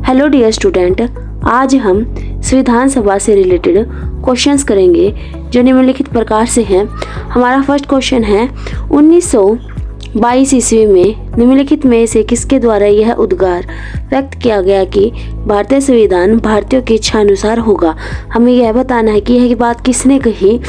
Hello dear student, आज हम संविधान सभा से रिलेटेड क्वेश्चंस करेंगे जो निम्नलिखित प्रकार से हैं। हमारा फर्स्ट क्वेश्चन है 1922 ईस्वी में निम्नलिखित में से किसके द्वारा यह उद्गार व्यक्त किया गया कि भारतीय संविधान भारतीयों की इच्छा अनुसार होगा। हमें यह बताना है कि यह बात किसने कही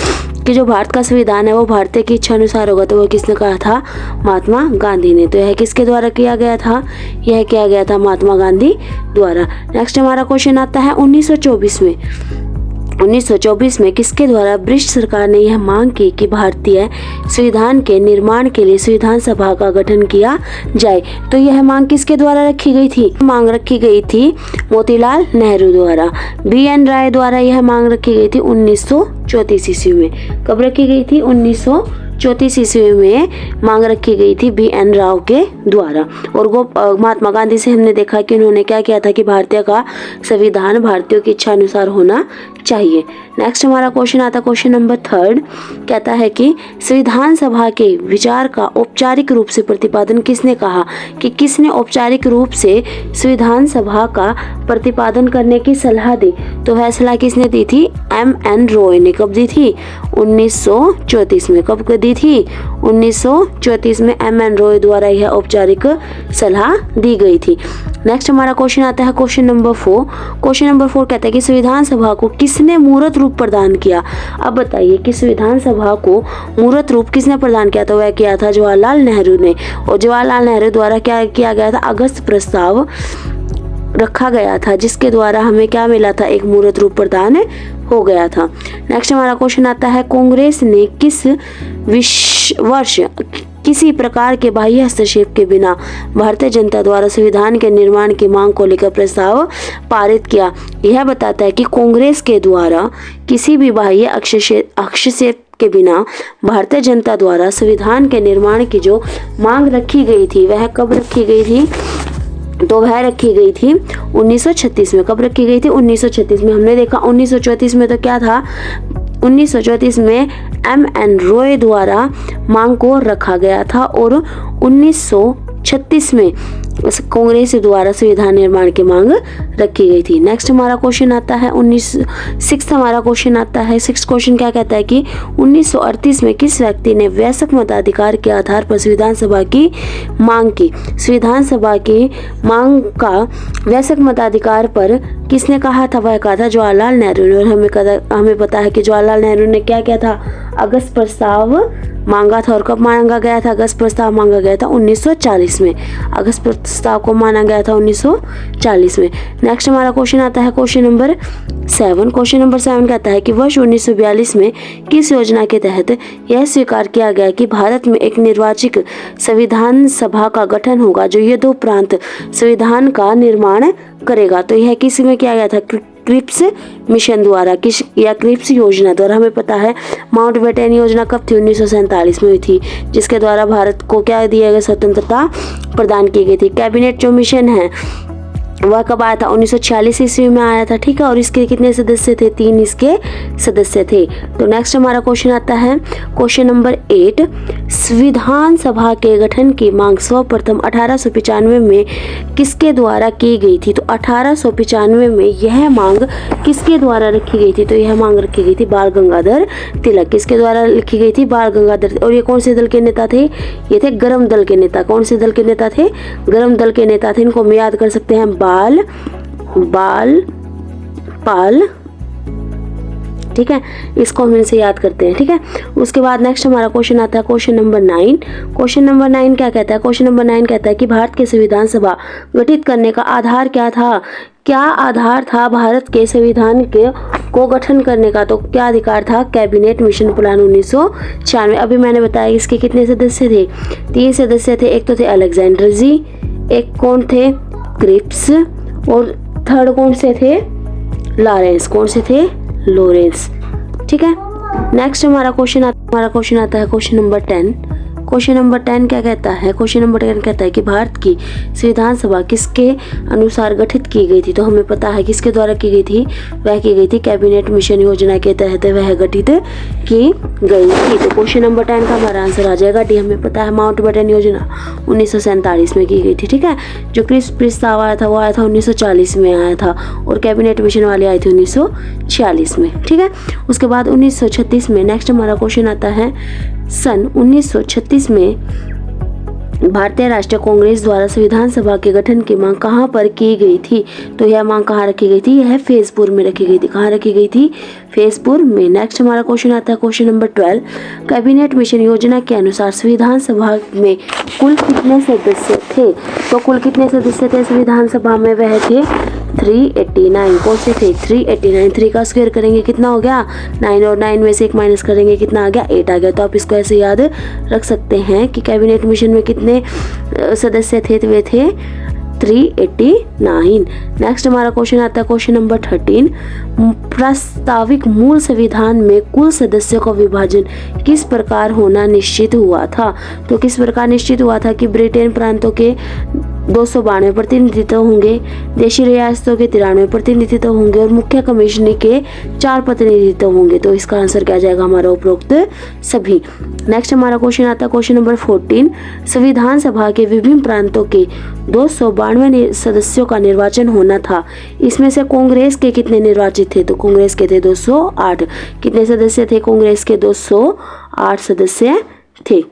कि जो भारत का संविधान है वो भारतीय की इच्छा अनुसार होगा। तो वह किसने कहा था? महात्मा गांधी ने। तो यह किसके द्वारा किया गया था? यह किया गया था महात्मा गांधी द्वारा। नेक्स्ट हमारा क्वेश्चन आता है 1924 में किसके द्वारा ब्रिटिश सरकार ने यह मांग की कि भारतीय संविधान के निर्माण के लिए संविधान सभा का गठन किया जाए। तो यह मांग किसके द्वारा रखी गई थी? मांग रखी गई थी मोतीलाल नेहरू द्वारा। BN राय द्वारा यह मांग रखी गई थी 1934 ईस्वी में। कब रखी गई थी? 1934 ईस्वी में मांग रखी गई थी BN राव के द्वारा। और महात्मा गांधी से हमने देखा कि उन्होंने क्या किया था कि भारतीय का संविधान भारतीयों की इच्छा अनुसार होना चाहिए। नेक्स्ट हमारा क्वेश्चन आता है क्वेश्चन नंबर 3, कहता है कि संविधान सभा के विचार का औपचारिक रूप से प्रतिपादन किसने कहा कि किसने औपचारिक रूप से संविधान सभा का प्रतिपादन करने की सलाह दी। तो वह सलाह किसने दी थी? MN रॉय ने। कब दी थी? 1934 में। कब दी थी? 1934 में MN रॉय द्वारा यह औपचारिक सलाह दी गई थी। नेक्स्ट हमारा क्वेश्चन आता है क्वेश्चन नंबर 4। क्वेश्चन नंबर 4 कहता है कि संविधान सभा को किसने मूर्त रूप प्रदान किया। अब बताइए कि संविधान सभा को मूर्त रूप किसने प्रदान किया? तो वह किया था जवाहरलाल नेहरू ने। और जवाहरलाल नेहरू द्वारा क्या किया गया था? अगस्त प्रस्ताव रखा गया था, जिसके द्वारा हमें क्या मिला था? एक मूर्त रूप प्रदान हो गया था। नेक्स्ट हमारा क्वेश्चन आता है कांग्रेस ने किस वर्ष किसी प्रकार के बाह्य हस्तक्षेप के बिना भारतीय जनता द्वारा संविधान के निर्माण की मांग को लेकर प्रस्ताव पारित किया। यह बताता है कि कांग्रेस के द्वारा किसी भी बाह्य हस्तक्षेप के बिना भारतीय जनता द्वारा संविधान के निर्माण की जो मांग रखी गई थी वह कब रखी गई थी? तो वह रखी गई थी 1936 में। कब रखी गई थी? 1936 में। हमने देखा 1934 में तो क्या था? 1934 में MN रॉय द्वारा मांग को रखा गया था और 1936 में कांग्रेस द्वारा संविधान निर्माण की मांग रखी गई थी। नेक्स्ट हमारा क्वेश्चन आता है 6 हमारा क्वेश्चन आता है 6 क्वेश्चन क्या कहता है कि 1938 में किस व्यक्ति ने वयस्क मताधिकार के आधार पर संविधान सभा की मांग की। संविधान सभा की मांग का वयस्क मताधिकार पर किसने कहा था? वह कहा था जवाहरलाल नेहरू ने। और हमें पता है कि जवाहरलाल नेहरू ने क्या किया था? अगस्त प्रस्ताव मांगा था। और कब मांगा गया था? अगस्त प्रस्ताव मांगा गया था 1940 में। अगस्त प्रस्ताव को माना गया था 1940 में। नेक्स्ट हमारा क्वेश्चन आता है क्वेश्चन नंबर 7। क्वेश्चन नंबर 7 कहता है कि वर्ष 1942 में किस योजना के तहत यह स्वीकार किया गया कि भारत में एक निर्वाचित संविधान सभा का गठन होगा जो युद्धोपरांत संविधान का निर्माण करेगा। तो यह किस में किया गया था? क्रिप्स मिशन द्वारा या क्रिप्स योजना द्वारा। हमें पता है माउंटबेटन योजना कब थी? 1947 में हुई थी, जिसके द्वारा भारत को क्या दिया गया? स्वतंत्रता प्रदान की गई थी। कैबिनेट जो मिशन है वह कब आया था? 1946 ईस्वी में आया था। ठीक है। और इसके कितने सदस्य थे? 3 इसके सदस्य थे। तो नेक्स्ट हमारा क्वेश्चन आता है क्वेश्चन नंबर 8। संविधान सभा के गठन की मांग सर्वप्रथम 1895 में किसके द्वारा की गई थी? तो 1895 में यह मांग किसके द्वारा रखी गई थी? तो यह मांग रखी गई थी बाल गंगाधर तिलक। किसके द्वारा लिखी गई थी? बाल गंगाधर। और ये कौन से दल के नेता थे? ये थे गर्म दल के नेता। कौन से दल के नेता थे? गर्म दल के नेता थे। इनको हम याद कर सकते हैं पाल। ठीक है, इसको हम इनसे याद करते हैं। ठीक है। उसके बाद नेक्स्ट हमारा क्वेश्चन आता है क्वेश्चन नंबर 9। क्वेश्चन नंबर 9 क्या कहता है? क्वेश्चन नंबर 9 कहता है कि भारत के संविधान सभा गठित करने का आधार क्या था? क्या आधार था भारत के संविधान को गठन करने का? तो क्या अधिकार था? Cabinet mission plan 1996। अभी मैंने बताया इसके कितने सदस्य थे? 3 सदस्य थे। एक तो थे अलेक्जेंडर जी, एक कौन थे? क्रिप्स, और थर्ड कौन से थे? लॉरेंस। कौन से थे? लॉरेंस। ठीक है। नेक्स्ट हमारा क्वेश्चन आता है क्वेश्चन नंबर 10। क्वेश्चन नंबर 10 क्या कहता है? क्वेश्चन नंबर 10 कहता है कि भारत की संविधान सभा किसके अनुसार गठित की गई थी? तो हमें पता है किसके द्वारा की गई थी, वह की गई थी कैबिनेट मिशन योजना के तहत वह गठित की गई थी। तो क्वेश्चन नंबर 10 का हमारा आंसर आ जाएगा डी। हमें पता है माउंटबेटन योजना 1947 में की गई थी, ठीक है। जो प्रस्ताव आया था वो आया था 1940 में आया था और कैबिनेट मिशन वाले आए थे 1946 में, ठीक है। उसके बाद 1936 में नेक्स्ट हमारा क्वेश्चन आता है, सन 1936 में भारतीय राष्ट्रीय कांग्रेस द्वारा संविधान सभा के गठन की मांग कहां पर की गई थी? तो यह मांग कहां रखी गई थी? यह फैजपुर में रखी गई थी। कहां रखी गई थी? फैजपुर में। नेक्स्ट हमारा क्वेश्चन आता है क्वेश्चन नंबर 12, कैबिनेट मिशन योजना के अनुसार संविधान सभा में कुल कितने सदस्य थे? तो कुल कितने सदस्य थे संविधान सभा में? वह थे 389। कौन से थे? 389। 3 का स्क्वायर करेंगे कितना हो गया? 9 और 9 में से 1 माइनस करेंगे कितना आ गया? 8 आ गया। तो आप इसको ऐसे याद रख सकते हैं कि कैबिनेट मिशन में कितने सदस्य थे? तो वे थे 389। नेक्स्ट हमारा क्वेश्चन आता है क्वेश्चन नंबर 13, प्रस्ताविक मूल संविधान में कुल सदस्यों का विभाजन किस प्रकार होना निश्चित हुआ था? तो किस प्रकार निश्चित हुआ था कि ब्रिटेन प्रांतों के 292 प्रतिनिधित्व होंगे, देशी रियासतों के 93 प्रतिनिधित्व होंगे और मुख्य कमिश्नरी के 4 प्रतिनिधित्व होंगे। तो इसका आंसर क्या जाएगा हमारा? उपरोक्त सभी। नेक्स्ट हमारा क्वेश्चन आता है क्वेश्चन नंबर 14, संविधान सभा के विभिन्न प्रांतों के 292 सदस्यों का निर्वाचन होना था, इसमें से कांग्रेस के कितने निर्वाचित थे? तो कांग्रेस के थे 208। कितने सदस्य थे कांग्रेस के? 208 सदस्य थे।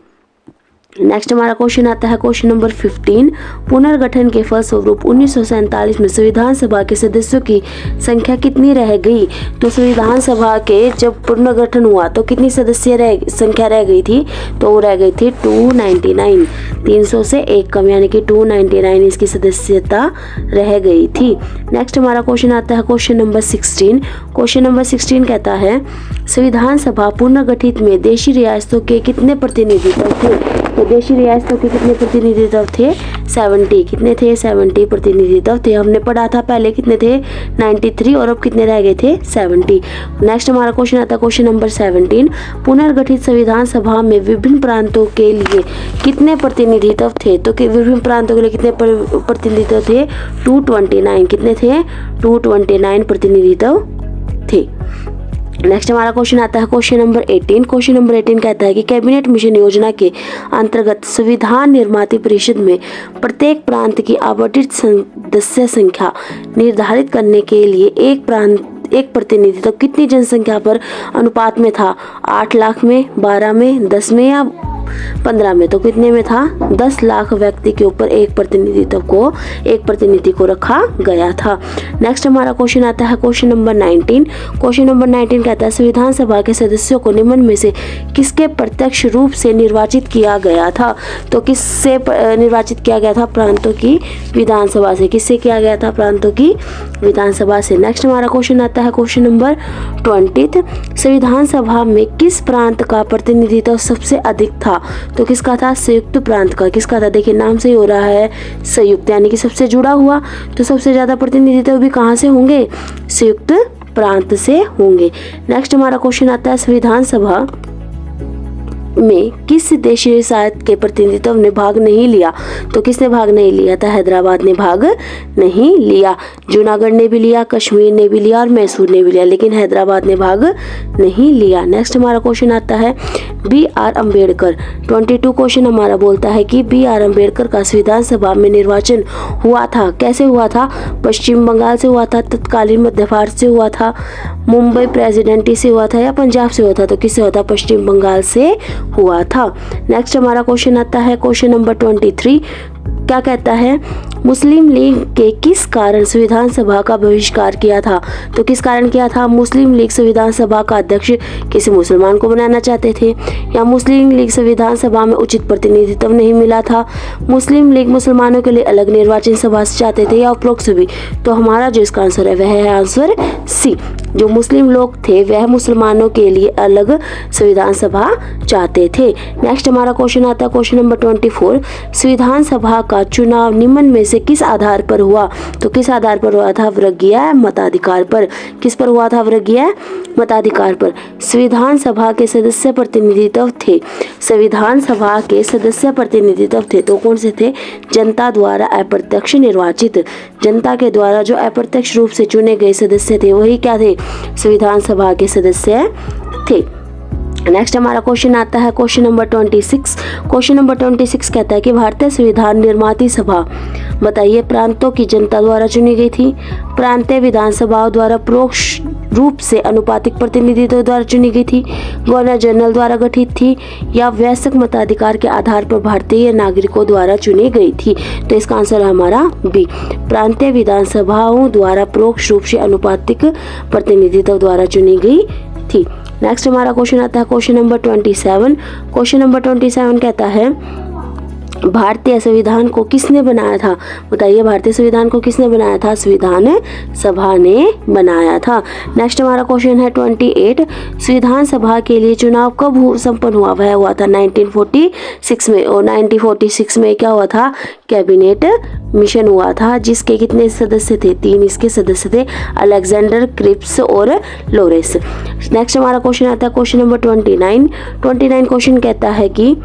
नेक्स्ट हमारा क्वेश्चन आता है क्वेश्चन नंबर 15, पुनर्गठन के फलस्वरूप 1947 में संविधान सभा के सदस्यों की संख्या कितनी रह गई? तो संविधान सभा के जब पुनर्गठन हुआ तो कितनी संख्या रह गई थी? तो वो रह गई थी 299। 300 से 1 कम यानी कि 299 इसकी सदस्यता रह गई थी। नेक्स्ट हमारा क्वेश्चन आता है क्वेश्चन नंबर 16। क्वेश्चन नंबर 16 कहता है, संविधान सभा पुनर्गठित में देशी रियासतों के कितने प्रतिनिधित्व थे? तो देशी रियासतों के कितने प्रतिनिधित्व थे? 70। कितने थे? 70 प्रतिनिधित्व थे। हमने पढ़ा था पहले कितने थे? 93 और अब कितने रह गए थे? 70। नेक्स्ट हमारा क्वेश्चन आता है क्वेश्चन नंबर 17, पुनर्गठित संविधान सभा में विभिन्न प्रांतों के लिए कितने प्रतिनिधित्व थे? तो विभिन्न प्रांतों के लिए कितने प्रतिनिधित्व थे? 229। कितने थे? 229 प्रतिनिधित्व थे। नेक्स्ट हमारा क्वेश्चन आता है क्वेश्चन नंबर 18। क्वेश्चन नंबर 18 कहता है कि कैबिनेट मिशन योजना के अंतर्गत संविधान निर्माती परिषद में प्रत्येक प्रांत की आवंटित सदस्य संख्या निर्धारित करने के लिए एक प्रतिनिधित्व कितनी जनसंख्या पर अनुपात में था? 8 लाख में, 12 में, 10 में या 15 में? तो कितने में था? 10 लाख व्यक्ति के ऊपर एक प्रतिनिधि को रखा गया था। नेक्स्ट हमारा क्वेश्चन आता है क्वेश्चन नंबर 19। क्वेश्चन नंबर 19 कहता है, संविधान सभा के सदस्यों को निम्न में से किसके प्रत्यक्ष रूप से निर्वाचित किया गया था? तो किससे निर्वाचित किया गया था? प्रांतों की विधानसभा से। किससे किया गया था? प्रांतों की विधानसभा से। नेक्स्ट हमारा क्वेश्चन आता है क्वेश्चन नंबर 20, संविधान सभा में किस प्रांत का प्रतिनिधित्व सबसे अधिक था? तो किसका था? संयुक्त प्रांत का। किसका था? देखिए नाम से ही हो रहा है संयुक्त, यानी कि सबसे जुड़ा हुआ। तो सबसे ज्यादा प्रतिनिधित्व भी कहां से होंगे? संयुक्त प्रांत से होंगे। नेक्स्ट हमारा क्वेश्चन आता है, संविधान सभा में किस देशी रियासत के प्रतिनिधित्व ने भाग नहीं लिया? तो किसने भाग नहीं लिया था? हैदराबाद ने भाग नहीं लिया। जूनागढ़ ने भी लिया, कश्मीर ने भी लिया और मैसूर ने भी लिया, लेकिन हैदराबाद ने भाग नहीं लिया। नेक्स्ट हमारा क्वेश्चन आता है B.R. अम्बेडकर। 22 क्वेश्चन हमारा बोलता है कि B.R. अम्बेडकर का संविधान सभा में निर्वाचन हुआ था। कैसे हुआ था? पश्चिम बंगाल से हुआ था, तत्कालीन मध्य भारत से हुआ था, मुंबई प्रेसिडेंसी से हुआ था या पंजाब से हुआ था? तो किससे हुआ था? पश्चिम बंगाल से हुआ था। नेक्स्ट हमारा क्वेश्चन आता है क्वेश्चन नंबर 23। क्या कहता है? मुस्लिम लीग के किस कारण संविधान सभा का बहिष्कार किया था? तो किस कारण किया था? मुस्लिम लीग संविधान सभा का अध्यक्ष किसी मुसलमान को बनाना चाहते थे, या मुस्लिम लीग संविधान सभा में उचित प्रतिनिधित्व नहीं मिला था, मुस्लिम लीग मुसलमानों के लिए अलग निर्वाचन सभा चाहते थे, या उपरोक्त सभी? तो हमारा जो इसका आंसर है वह है आंसर सी। जो मुस्लिम लोग थे वह मुसलमानों के लिए अलग संविधान सभा चाहते थे। नेक्स्ट हमारा क्वेश्चन आता है क्वेश्चन नंबर 24, संविधान सभा का चुनाव निम्न में से किस आधार पर हुआ? तो किस आधार पर हुआ था? वर्गीय मताधिकार पर। किस पर हुआ था? वर्गीय मताधिकार पर। संविधान सभा के सदस्य प्रतिनिधित्व थे, संविधान सभा के सदस्य प्रतिनिधित्व थे तो कौन से थे? जनता द्वारा अप्रत्यक्ष निर्वाचित, जनता के द्वारा जो अप्रत्यक्ष रूप से चुने गए सदस्य थे वही क्या थे? संविधान सभा के सदस्य थे। नेक्स्ट हमारा क्वेश्चन आता है क्वेश्चन नंबर 26। क्वेश्चन नंबर 26 कहता है कि भारतीय संविधान निर्माती सभा बताइए प्रांतों की जनता द्वारा चुनी गई थी, प्रांतीय विधानसभाओं द्वारा परोक्ष रूप से अनुपातिक प्रतिनिधित्व द्वारा चुनी गई थी, गवर्नर जनरल द्वारा गठित थी या वयस्क मताधिकार के आधार पर भारतीय नागरिकों द्वारा चुनी गई थी? तो इसका आंसर है हमारा बी, प्रांतीय विधानसभाओं द्वारा परोक्ष रूप से अनुपातिक प्रतिनिधित्व द्वारा चुनी गई थी। नेक्स्ट हमारा क्वेश्चन आता है क्वेश्चन नंबर 27। क्वेश्चन नंबर 27 कहता है भारतीय संविधान को किसने बनाया था? बताइए भारतीय संविधान को किसने बनाया था? संविधान सभा ने बनाया था। नेक्स्ट हमारा क्वेश्चन है 28, संविधान सभा के लिए चुनाव कब संपन्न हुआ? वह हुआ था 1946 में, और 1946 में क्या हुआ था? कैबिनेट मिशन हुआ था जिसके कितने सदस्य थे? 3 इसके सदस्य थे, अलेक्जेंडर, क्रिप्स और लोरेस। नेक्स्ट हमारा क्वेश्चन आता है क्वेश्चन नंबर 29 क्वेश्चन कहता है कि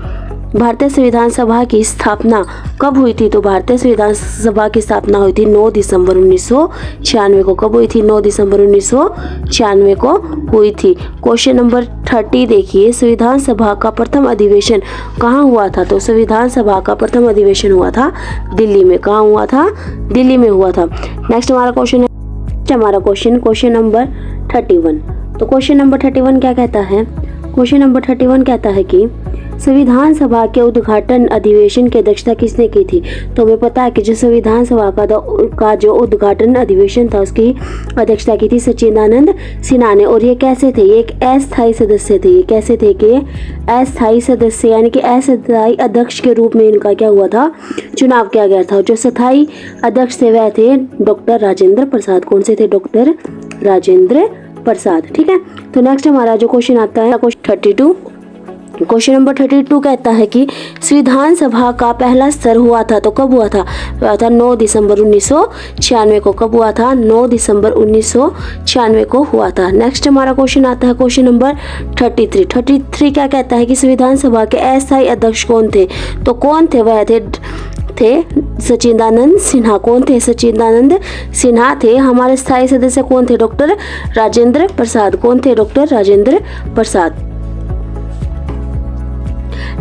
भारतीय संविधान सभा की स्थापना कब हुई थी? तो भारतीय संविधान सभा की स्थापना हुई थी 9 दिसंबर 1996 को। कब हुई थी? 9 दिसंबर 1996 को हुई थी। क्वेश्चन नंबर 30 देखिए, संविधान सभा का प्रथम अधिवेशन कहाँ हुआ था? तो संविधान सभा का प्रथम अधिवेशन हुआ था दिल्ली में। कहाँ हुआ था? दिल्ली में हुआ था। नेक्स्ट हमारा क्वेश्चन है क्वेश्चन नंबर 31। तो क्वेश्चन नंबर 31 क्या कहता है? क्वेश्चन नंबर 31 कहता है कि संविधान सभा के उद्घाटन अधिवेशन की अध्यक्षता किसने की थी? तो हमें पता है कि जो संविधान सभा का जो उद्घाटन अधिवेशन था उसकी अध्यक्षता की थी सच्चिदानंद सिन्हा ने। और ये कैसे थे? ये एक अस्थायी सदस्य थे। ये कैसे थे कि अस्थायी सदस्य यानी कि अस्थायी अध्यक्ष के रूप में इनका क्या हुआ था? चुनाव किया गया था। जो स्थायी अध्यक्ष थे वह थे डॉक्टर राजेंद्र प्रसाद। कौन से थे? डॉक्टर राजेंद्र प्रसाद। ठीक है, तो नेक्स्ट हमारा जो क्वेश्चन आता है क्वेश्चन 32। क्वेश्चन नंबर 32 कहता है कि संविधान सभा का पहला स्तर हुआ था तो कब हुआ था? हुआ था 9 दिसंबर 1996 को। कब हुआ था? 9 दिसंबर 1996 को हुआ था। नेक्स्ट हमारा क्वेश्चन आता है क्वेश्चन नंबर 33 क्या कहता है कि संविधान सभा के अस्थायी अध्यक्ष कौन थे? तो कौन थे? वह थे सच्चिदानंद सिन्हा। कौन थे? सच्चिदानंद सिन्हा थे। हमारे स्थायी सदस्य कौन थे? डॉक्टर राजेंद्र प्रसाद। कौन थे? डॉक्टर राजेंद्र प्रसाद।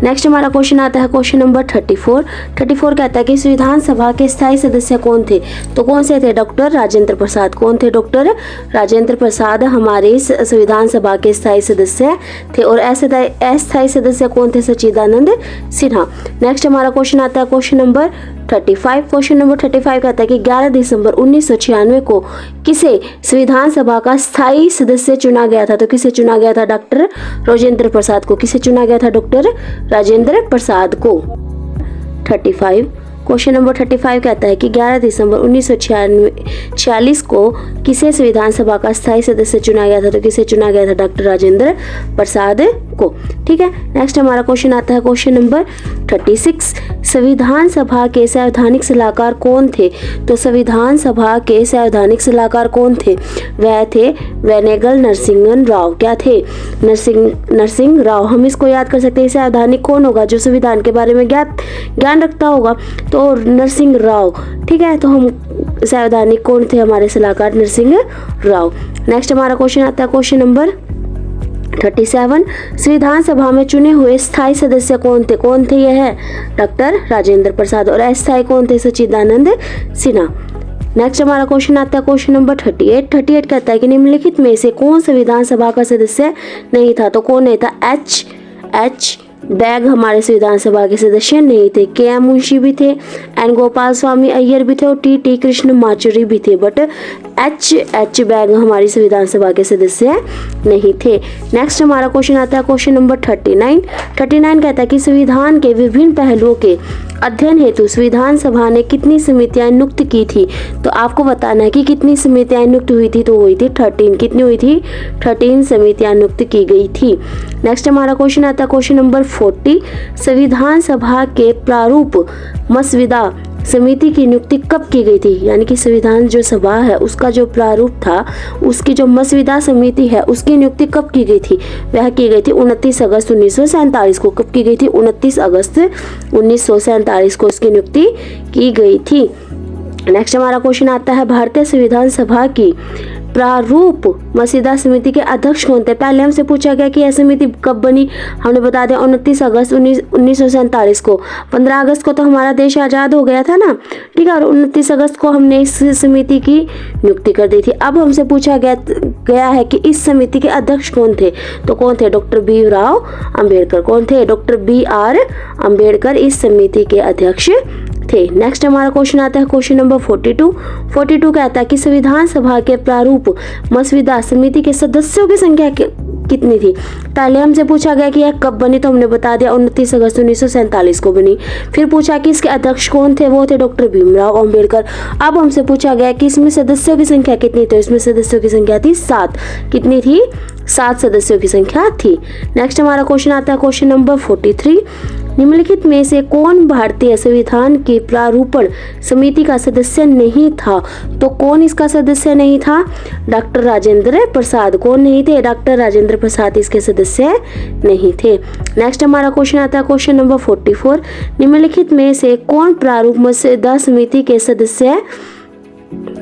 नेक्स्ट हमारा क्वेश्चन आता है क्वेश्चन नंबर 34 कहता है कि संविधान सभा के स्थायी सदस्य कौन थे? तो कौन से थे? डॉक्टर राजेंद्र प्रसाद। कौन थे? डॉक्टर राजेंद्र प्रसाद हमारे संविधान सभा के स्थायी सदस्य थे। और अस्थायी सदस्य कौन थे? सच्चिदानंद सिन्हा। नेक्स्ट हमारा क्वेश्चन आता है क्वेश्चन नंबर 35। क्वेश्चन नंबर 35 कहता है कि 11 दिसंबर 1996 को किसे संविधान सभा का स्थायी सदस्य चुना गया था? तो किसे चुना गया था? डॉक्टर राजेंद्र प्रसाद को। किसे चुना गया था? डॉक्टर राजेंद्र प्रसाद को। 35 क्वेश्चन नंबर 35 कहता है कि 11 दिसंबर 1946 को किसे संविधान सभा का स्थायी सदस्य चुना गया था? तो किसे चुना गया था? डॉक्टर राजेंद्र प्रसाद को। ठीक है, नेक्स्ट हमारा क्वेश्चन आता है क्वेश्चन नंबर 36। संविधान सभा के संवैधानिक सलाहकार कौन थे? तो संविधान सभा के संवैधानिक सलाहकार कौन थे? वह थे वेनेगल नरसिंहन राव। क्या थे? नरसिंह राव। हम इसको याद कर सकते हैं। संवैधानिक कौन होगा? जो संविधान के बारे में ज्ञान रखता होगा, तो नरसिंह राव। ठीक है, तो हम संवैधानिक कौन थे? हमारे सलाहकार नरसिंह राव। नेक्स्ट हमारा क्वेश्चन आता है क्वेश्चन नंबर 37। संविधान सभा में चुने हुए स्थायी सदस्य कौन थे? कौन थे? यह है डॉक्टर राजेंद्र प्रसाद। और अस्थायी कौन थे? सच्चिदानंद सिन्हा। नेक्स्ट हमारा क्वेश्चन आता है क्वेश्चन नंबर 38 कहता है कि निम्नलिखित में से कौन संविधान सभा का सदस्य नहीं था? तो कौन नहीं था? एच बैग हमारे संविधान सभा के सदस्य नहीं थे। के.एम. मुंशी भी थे, एन गोपाल स्वामी अय्यर भी थे और टी कृष्ण माचुरी भी थे, बट एच बैग हमारी संविधान सभा के सदस्य नहीं थे। नेक्स्ट हमारा क्वेश्चन आता है क्वेश्चन नंबर 39 कहता है कि संविधान के विभिन्न पहलुओं के अध्ययन हेतु संविधान सभा ने कितनी समितियां नियुक्त की थी। तो आपको बताना है कि कितनी समितियां नियुक्त हुई थी। तो हुई थी 13। कितनी हुई थी? 13 समितियां नियुक्त की गई थी। नेक्स्ट हमारा क्वेश्चन आता है क्वेश्चन नंबर 40, संविधान सभा के प्रारूप मसविदा समिति की नियुक्ति कब की गई थी? यानी कि संविधान जो सभा है उसका जो प्रारूप था, उसकी जो मसविदा समिति है उसकी नियुक्ति कब की गई थी? वह की गई थी 29 अगस्त 1947 को। कब की गई थी? 29 अगस्त 1947 को उसकी नियुक्ति की गई थी। नेक्स्ट हमारा क्वेश्चन आता है भारतीय संविधान सभा की प्रारूप मसविदा समिति के अध्यक्ष कौन थे? पहले हमसे पूछा गया कि यह समिति कब बनी, हमने बता दिया 29 अगस्त 1947 को। 15 अगस्त को तो हमारा देश आज़ाद हो गया था ना, ठीक है, और 29 अगस्त को हमने इस समिति की नियुक्ति कर दी थी। अब हमसे पूछा गया है कि इस समिति के अध्यक्ष कौन थे। तो कौन थे? डॉक्टर भीमराव अंबेडकर। कौन थे? डॉक्टर BR अंबेडकर इस समिति के अध्यक्ष थे। नेक्स्ट हमारा क्वेश्चन आता है क्वेश्चन नंबर 42 कहता है कि संविधान सभा के प्रारूप मसविदा समिति के सदस्यों की संख्या कितनी थी? पहले हमसे पूछा गया कि यह कब बनी, तो हमने बता दिया 29 अगस्त 1947 को बनी। फिर पूछा कि इसके अध्यक्ष कौन थे? वो थे डॉक्टर भीमराव अंबेडकर। अब हमसे पूछा गया कि इसमें सदस्यों की संख्या कितनी? तो इसमें सदस्यों की संख्या थी 7। कितनी थी? 7 सदस्यों की संख्या थी। नेक्स्ट हमारा क्वेश्चन आता है क्वेश्चन नंबर 43, निम्नलिखित में से कौन भारतीय संविधान की प्रारूपण समिति का सदस्य नहीं था? तो कौन इसका सदस्य नहीं था? डॉक्टर राजेंद्र प्रसाद। कौन नहीं थे? डॉक्टर राजेंद्र प्रसाद इसके सदस्य नहीं थे। नेक्स्ट हमारा क्वेश्चन आता है क्वेश्चन नंबर 44, निम्नलिखित में से कौन प्रारूप मसविदा समिति के सदस्य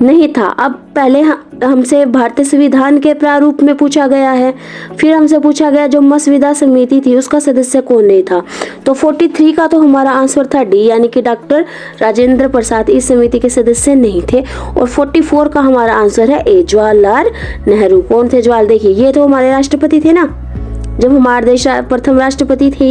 नहीं था? अब पहले हमसे भारतीय संविधान के प्रारूप में पूछा गया है, फिर हमसे पूछा गया जो मसविदा समिति थी उसका सदस्य कौन नहीं था। तो 43 का तो हमारा आंसर था डी, यानी कि डॉक्टर राजेंद्र प्रसाद इस समिति के सदस्य नहीं थे। और 44 का हमारा आंसर है ए, जवाहरलाल नेहरू। कौन थे जवाहरलाल? देखिए ये तो हमारे राष्ट्रपति थे ना, जब हमारे देश प्रथम राष्ट्रपति थे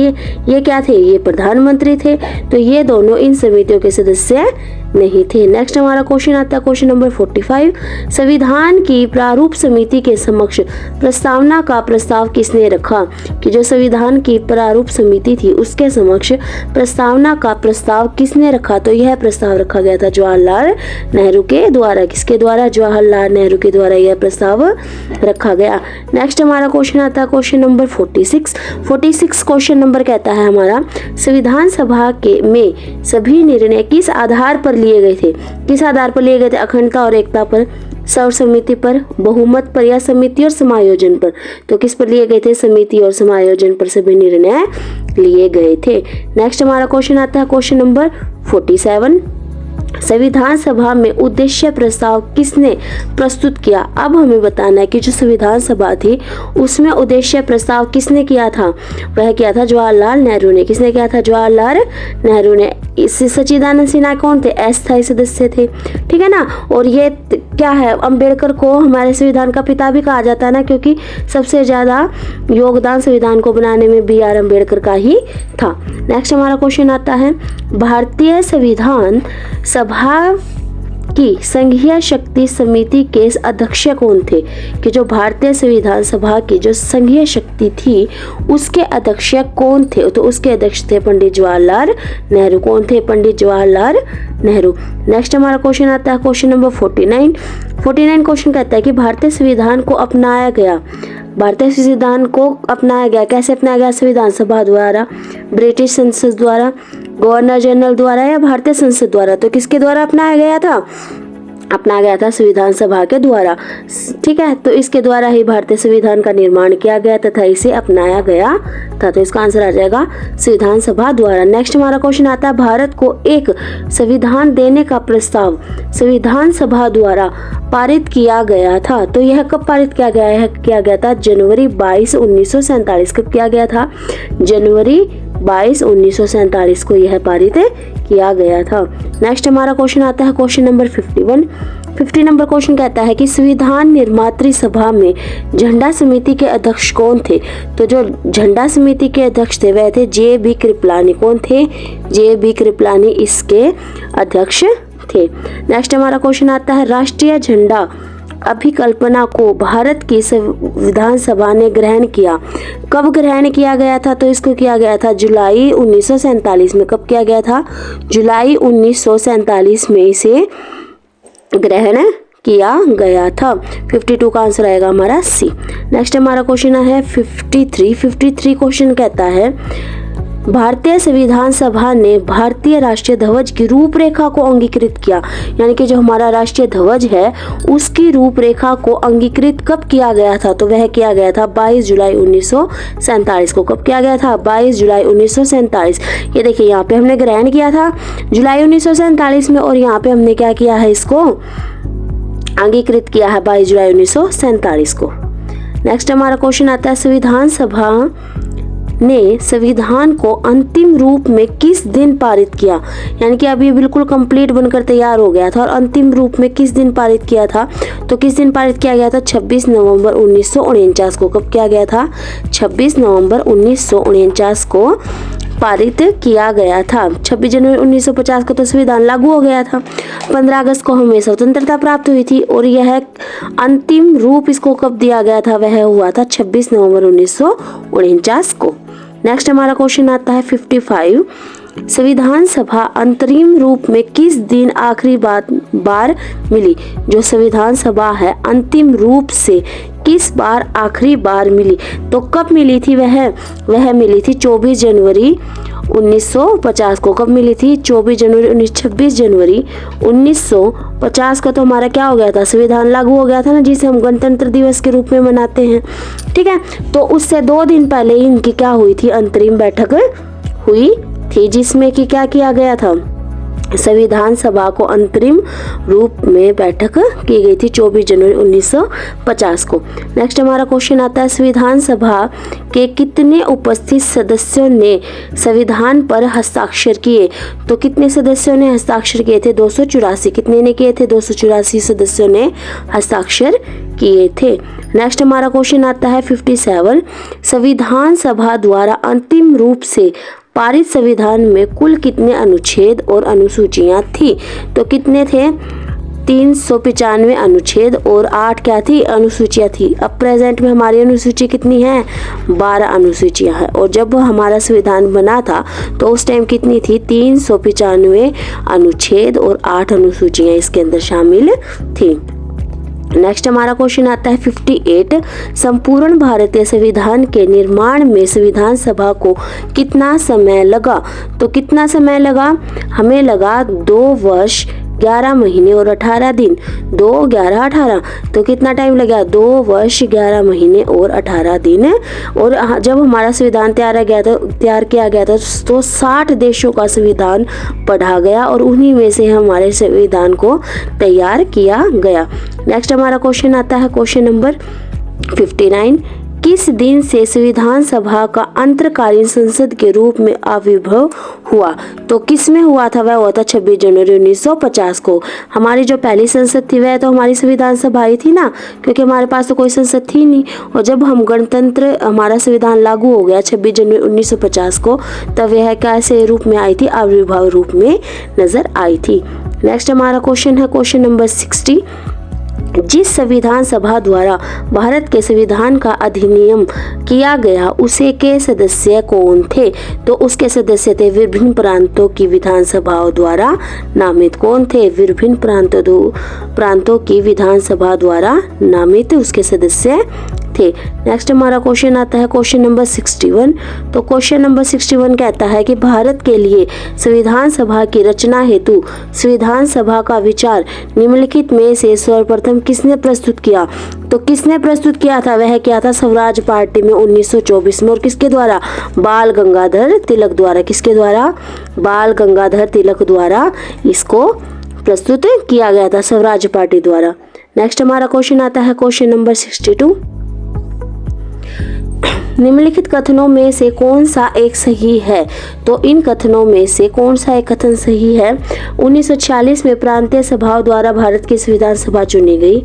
ये क्या थे? ये प्रधानमंत्री थे। तो ये दोनों इन समितियों के सदस्य नहीं थे। नेक्स्ट हमारा क्वेश्चन आता है क्वेश्चन नंबर 45, संविधान की प्रारूप समिति के समक्ष प्रस्तावना का प्रस्ताव किसने रखा? कि जो संविधान की प्रारूप समिति थी उसके समक्ष प्रस्तावना का प्रस्ताव किसने रखा? तो यह प्रस्ताव रखा गया था जवाहरलाल नेहरू के द्वारा। किसके द्वारा? जवाहरलाल नेहरू के द्वारा यह प्रस्ताव रखा गया। नेक्स्ट हमारा क्वेश्चन आता है क्वेश्चन नंबर 46 क्वेश्चन नंबर कहता है हमारा, संविधान सभा के में सभी निर्णय किस आधार पर लिए गए थे? किस आधार पर लिए गए थे? अखंडता और एकता पर, सर्वसम्मति पर, बहुमत पर या समिति और समायोजन पर? तो किस पर लिए गए थे? समिति और समायोजन पर सभी निर्णय लिए गए थे। नेक्स्ट हमारा क्वेश्चन आता है क्वेश्चन नंबर 47, संविधान सभा में उद्देश्य प्रस्ताव किसने प्रस्तुत किया? अब हमें बताना है कि जो संविधान सभा थी उसमें उद्देश्य प्रस्ताव किसने किया था? वह किया था जवाहरलाल नेहरू ने। किसने किया था? जवाहरलाल नेहरू ने। इससे सच्चिदानंद सिन्हा कौन थे? अस्थायी सदस्य थे, ठीक है ना। और ये क्या है, अंबेडकर को हमारे संविधान का पिता भी कहा जाता है ना, क्योंकि सबसे ज्यादा योगदान संविधान को बनाने में BR अंबेडकर का ही था। नेक्स्ट हमारा क्वेश्चन आता है, भारतीय संविधान सभा की संघीय शक्ति समिति के अध्यक्ष कौन थे? कि जो भारतीय संविधान सभा की जो संघीय शक्ति थी उसके अध्यक्ष कौन थे? तो उसके अध्यक्ष थे पंडित जवाहरलाल नेहरू। कौन थे? पंडित जवाहरलाल नेहरू। नेक्स्ट हमारा क्वेश्चन आता है क्वेश्चन नंबर 49 क्वेश्चन कहता है कि भारतीय संविधान को अपनाया गया। भारतीय संविधान को अपनाया गया, कैसे अपनाया गया? संविधान सभा द्वारा, ब्रिटिश संसद द्वारा, गवर्नर जनरल द्वारा या भारतीय संसद द्वारा? तो किसके द्वारा अपनाया गया था? अपनाया गया था संविधान सभा के द्वारा, ठीक है। तो इसके द्वारा ही भारतीय संविधान का निर्माण किया गया तथा इसे अपनाया गया था। तो इसका आंसर आ जाएगा संविधान सभा द्वारा। नेक्स्ट हमारा क्वेश्चन आता है, भारत को एक संविधान देने का प्रस्ताव संविधान सभा द्वारा पारित किया गया था। तो यह कब पारित किया गया है? किया गया था जनवरी 22, 1947। कब किया गया था? जनवरी 22, 1947 को यह पारित किया गया था। नेक्स्ट हमारा क्वेश्चन आता है क्वेश्चन नंबर 51, 50 नंबर क्वेश्चन कहता है कि संविधान निर्मात्री सभा में झंडा समिति के अध्यक्ष कौन थे? तो जो झंडा समिति के अध्यक्ष थे वह थे जे.बी. कृपलानी। कौन थे? जे.बी. कृपलानी इसके अध्यक्ष थे। नेक्स्ट हमारा क्वेश्चन आता है, राष्ट्रीय झंडा अभिकल्पना को भारत की संविधान सभा ने ग्रहण किया। कब ग्रहण किया गया था? तो इसको किया गया था जुलाई 1947 में। कब किया गया था? जुलाई 1947 में इसे ग्रहण किया गया था। 52 का आंसर आएगा हमारा सी। नेक्स्ट हमारा क्वेश्चन है 53 क्वेश्चन कहता है, भारतीय संविधान सभा ने भारतीय राष्ट्रीय ध्वज की रूपरेखा को अंगीकृत किया। यानी कि जो हमारा राष्ट्रीय ध्वज है उसकी रूपरेखा को अंगीकृत कब किया गया था? तो वह किया गया था 22 जुलाई 1947 को। कब किया गया था? 22 जुलाई 1947। ये देखिए यहाँ पे हमने ग्रहण किया था जुलाई 1947 में, और यहाँ पे हमने क्या किया है, इसको अंगीकृत किया है 22 जुलाई 1947 को। नेक्स्ट हमारा क्वेश्चन आता है, संविधान सभा ने संविधान को अंतिम रूप में किस दिन पारित किया? यानी कि अभी बिल्कुल कंप्लीट बनकर तैयार हो गया था और अंतिम रूप में किस दिन पारित किया था? तो किस दिन पारित किया गया था? 26 नवंबर 1949 को। कब किया गया था? 26 नवंबर 1949 को पारित किया गया था। 26 जनवरी 1950 को तो संविधान लागू हो गया था। 15 अगस्त को हमें स्वतंत्रता प्राप्त हुई थी, और यह अंतिम रूप इसको कब दिया गया था? वह हुआ था 26 नवंबर 1949 को। नेक्स्ट हमारा क्वेश्चन आता है 55, संविधान सभा अंतरिम रूप में किस दिन आखिरी बार मिली? जो संविधान सभा है अंतिम रूप से किस बार आखिरी बार मिली? तो कब मिली थी वह मिली थी 24 जनवरी 1950 को। कब मिली थी? 26 जनवरी 1950 को तो हमारा क्या हो गया था? संविधान लागू हो गया था ना, जिसे हम गणतंत्र दिवस के रूप में मनाते हैं। ठीक है, तो उससे 2 दिन पहले इनकी क्या हुई थी? अंतरिम बैठक हुई थी, जिसमें कि क्या किया गया था? संविधान सभा को अंतरिम रूप में बैठक की गई थी 24 जनवरी 1950 को। नेक्स्ट हमारा क्वेश्चन आता है, संविधान सभा के कितने उपस्थित सदस्यों ने संविधान पर हस्ताक्षर किए? तो कितने सदस्यों ने हस्ताक्षर किए थे? 284। कितने ने किए थे? 284 सदस्यों ने हस्ताक्षर किए थे। नेक्स्ट हमारा क्वेश्चन आता है 57, संविधान सभा द्वारा अंतिम रूप से पारित संविधान में कुल कितने अनुच्छेद और अनुसूचियां थी? तो कितने थे? 395 अनुच्छेद और 8 क्या थी? अनुसूचियां थी। अब प्रेजेंट में हमारी अनुसूची कितनी है? 12 अनुसूचियां हैं। और जब हमारा संविधान बना था तो उस टाइम कितनी थी? 395 अनुच्छेद और 8 अनुसूचियां इसके अंदर शामिल थी। नेक्स्ट हमारा क्वेश्चन आता है 58, संपूर्ण भारतीय संविधान के निर्माण में संविधान सभा को कितना समय लगा? तो कितना समय लगा? हमें लगा 2 वर्ष 11 महीने और 18 दिन। 2, 11, 18 तो कितना टाइम लगा? 2 वर्ष 11 महीने और 18 दिन। और जब हमारा संविधान तैयार किया गया था तो 60 देशों का संविधान पढ़ा गया और उन्हीं में से हमारे संविधान को तैयार किया गया। नेक्स्ट हमारा क्वेश्चन आता है क्वेश्चन नंबर 59, किस दिन से संविधान सभा का अंतरकालीन संसद के रूप में आविर्भाव हुआ? तो किस में हुआ था? वह हुआ था 26 जनवरी 1950 को। हमारी जो पहली संसद थी वह तो हमारी संविधान सभा ही थी ना, क्योंकि हमारे पास तो कोई संसद थी नहीं। और जब हम गणतंत्र हमारा संविधान लागू हो गया 26 जनवरी 1950 को, तब यह कैसे रूप में आई थी? आविर्भाव रूप में नजर आई थी। नेक्स्ट हमारा क्वेश्चन है क्वेश्चन नंबर 60, जिस संविधान सभा द्वारा भारत के संविधान का अधिनियम किया गया उसे के सदस्य कौन थे? तो उसके सदस्य थे विभिन्न प्रांतों की विधानसभाओं द्वारा नामित। कौन थे? विभिन्न प्रांतों की विधानसभा द्वारा नामित उसके सदस्य थे। नेक्स्ट हमारा क्वेश्चन आता है क्वेश्चन नंबर 61। तो क्वेश्चन नंबर 61 कहता है कि भारत के लिए संविधान सभा की रचना हेतु संविधान सभा का विचार निम्नलिखित में से सर्वप्रथम किसने प्रस्तुत किया? तो किसने प्रस्तुत किया था? वह क्या था? स्वराज पार्टी में 1924 में। और किसके द्वारा? बाल गंगाधर तिलक द्वारा। किसके द्वारा? बाल गंगाधर तिलक द्वारा इसको प्रस्तुत किया गया था, स्वराज पार्टी द्वारा। नेक्स्ट हमारा क्वेश्चन आता है क्वेश्चन नंबर 62, निम्नलिखित कथनों में से कौन सा एक सही है? तो इन कथनों में से कौन सा एक कथन सही है? 1946 में प्रांतीय सभाओं द्वारा भारत की संविधान सभा चुनी गई।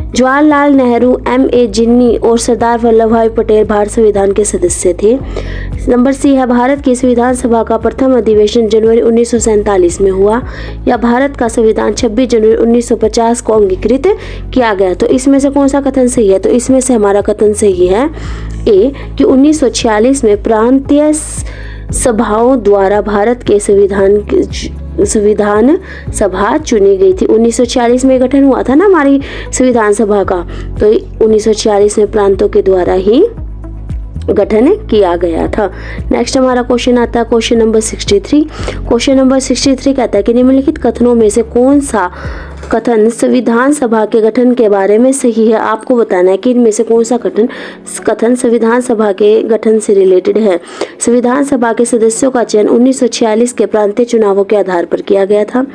जवाहरलाल नेहरू, M.A. जिन्नी और सरदार वल्लभ भाई पटेल भारत संविधान के सदस्य थे। नंबर सी है, भारत की संविधान सभा का प्रथम अधिवेशन जनवरी 1947 में हुआ, या भारत का संविधान 26 जनवरी 1950 को अंगीकृत किया गया। तो इसमें से कौन सा कथन सही है? तो इसमें से हमारा कथन सही है ए, कि 1946 में प्रांतीय सभाओं द्वारा भारत के संविधान सभा चुनी गई थी। 1946 में गठन हुआ था ना हमारी संविधान सभा का, तो 1946 में प्रांतों के द्वारा ही गठन किया गया था। नेक्स्ट हमारा क्वेश्चन आता है क्वेश्चन नंबर 63। क्वेश्चन नंबर 63 कहता है कि निम्नलिखित कथनों में से कौन सा कथन संविधान सभा के गठन के बारे में सही है? आपको बताना है कि इनमें से कौन सा कथन संविधान सभा के गठन से रिलेटेड है। संविधान सभा के सदस्यों का चयन 1946 के प्रांतीय चुनावों के आधार पर किया गया था।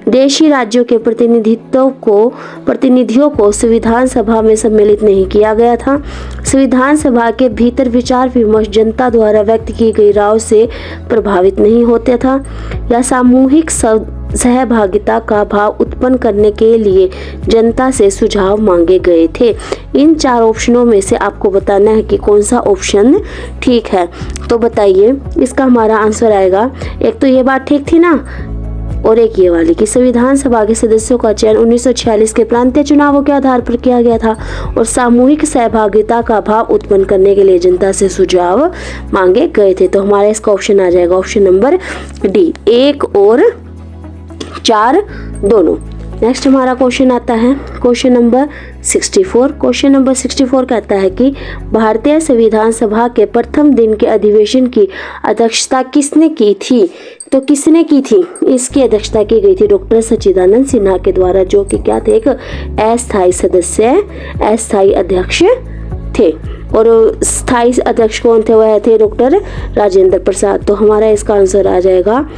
देशी राज्यों के प्रतिनिधियों को संविधान सभा में सम्मिलित नहीं किया गया था। संविधान सभा के भीतर विचार विमर्श जनता द्वारा व्यक्त की गई राय से प्रभावित नहीं होता था, या सामूहिक सहभागिता का भाव उत्पन्न करने के लिए जनता से सुझाव मांगे गए थे। इन 4 ऑप्शनों में से आपको बताना है कि कौन सा ऑप्शन ठीक है। तो बताइए, इसका हमारा आंसर आएगा, एक तो ये बात ठीक थी ना, और एक ये वाली कि संविधान सभा के सदस्यों का चयन 1946 के प्रांतीय चुनावों के आधार पर किया गया था, और सामूहिक सहभागिता का भाव उत्पन्न करने के लिए जनता से सुझाव मांगे गए थे। तो हमारा इसका ऑप्शन आ जाएगा ऑप्शन नंबर डी, 1 और 4 दोनों। नेक्स्ट हमारा क्वेश्चन आता है क्वेश्चन नंबर 64। क्वेश्चन नंबर 64 कहता है कि भारतीय संविधान सभा के प्रथम दिन के अधिवेशन की अध्यक्षता किसने की थी? तो किसने की थी? इसकी अध्यक्षता की गई थी डॉक्टर सच्चिदानंद सिन्हा के द्वारा, जो कि क्या थे, एक अस्थायी सदस्य, अस्थायी अध्यक्ष थे। और स्थायी अध्यक्ष कौन थे? वह थे डॉक्टर राजेंद्र प्रसाद। तो हमारा इसका आंसर आ जाएगा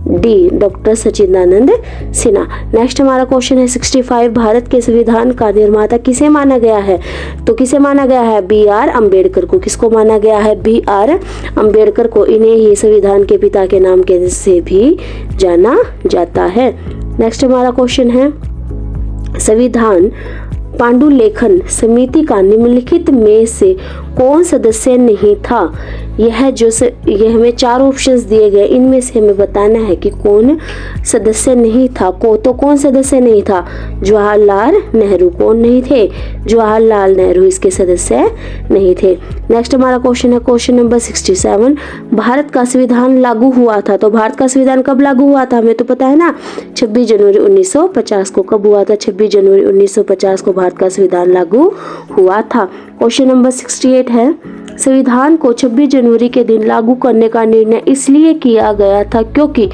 डी, डॉक्टर सच्चिदानंद सिन्हा। नेक्स्ट हमारा क्वेश्चन है 65। भारत के संविधान का निर्माता किसे माना गया है? तो किसे माना गया है? B.R. अम्बेडकर को। किसको माना गया है? B.R. अम्बेडकर को। इन्हें ही संविधान के पिता के नाम के से भी जाना जाता है। नेक्स्ट हमारा क्वेश्चन है संविधान पांडुलेखन समिति का निम्नलिखित में से कौन सदस्य नहीं था? यह हमें 4 ऑप्शंस दिए गए, इनमें से हमें बताना है कि कौन सदस्य नहीं था। तो कौन सदस्य नहीं था? जवाहरलाल नेहरू। कौन नहीं थे? जवाहरलाल नेहरू इसके सदस्य नहीं थे। नेक्स्ट हमारा क्वेश्चन है क्वेश्चन नंबर 67। भारत का संविधान लागू हुआ था। तो भारत का संविधान कब लागू हुआ था? हमें तो पता है ना, 26 जनवरी 1950 को। कब हुआ था? 26 जनवरी 1950 को भारत का संविधान लागू हुआ था। क्वेश्चन नंबर 68 है संविधान को 26 जनवरी के दिन लागू करने का निर्णय इसलिए किया गया था क्योंकि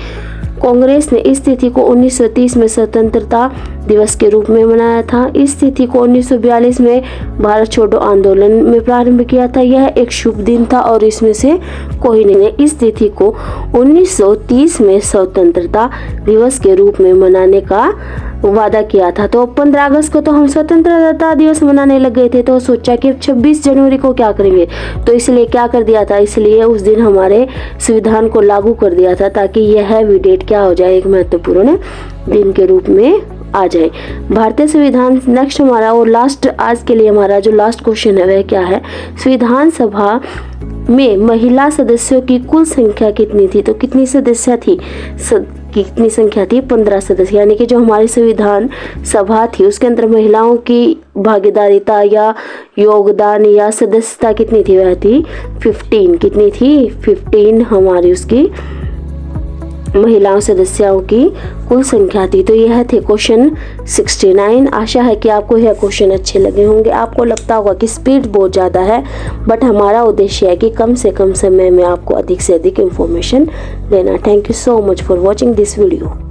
कांग्रेस ने इस तिथि को 1930 में स्वतंत्रता दिवस के रूप में मनाया था। इस तिथि को 1942 में भारत छोड़ो आंदोलन में प्रारंभ किया था। यह एक शुभ दिन था और इसमें से कोई नहीं। इस तिथि को 1930 में स्वतंत्रता दिवस के रूप में मनाने का वादा किया था। तो 15 अगस्त को तो हम स्वतंत्रता दिवस मनाने लग गए थे, तो सोचा कि 26 जनवरी को क्या करेंगे, तो इसलिए क्या कर दिया था, इसलिए उस दिन हमारे संविधान को लागू कर दिया था ताकि यह भी डेट क्या हो जाए, एक महत्वपूर्ण दिन के रूप में आ जाए। भारतीय संविधान नेक्स्ट हमारा और लास्ट आज के लिए हमारा जो लास्ट क्वेश्चन है वह क्या है, संविधान सभा में महिला सदस्यों की कुल संख्या कितनी थी? तो कितनी सदस्य थी? कितनी संख्या थी? 15 सदस्य। यानी कि जो हमारी संविधान सभा थी उसके अंदर महिलाओं की भागीदारिता या योगदान या सदस्यता कितनी थी? वह थी 15। कितनी थी? 15 हमारी उसकी महिलाओं सदस्यों की कुल संख्या थी। तो यह थे क्वेश्चन 69। आशा है कि आपको यह क्वेश्चन अच्छे लगे होंगे। आपको लगता होगा कि स्पीड बहुत ज़्यादा है, बट हमारा उद्देश्य है कि कम से कम समय में आपको अधिक से अधिक इंफॉर्मेशन देना। Thank you so much for watching this video.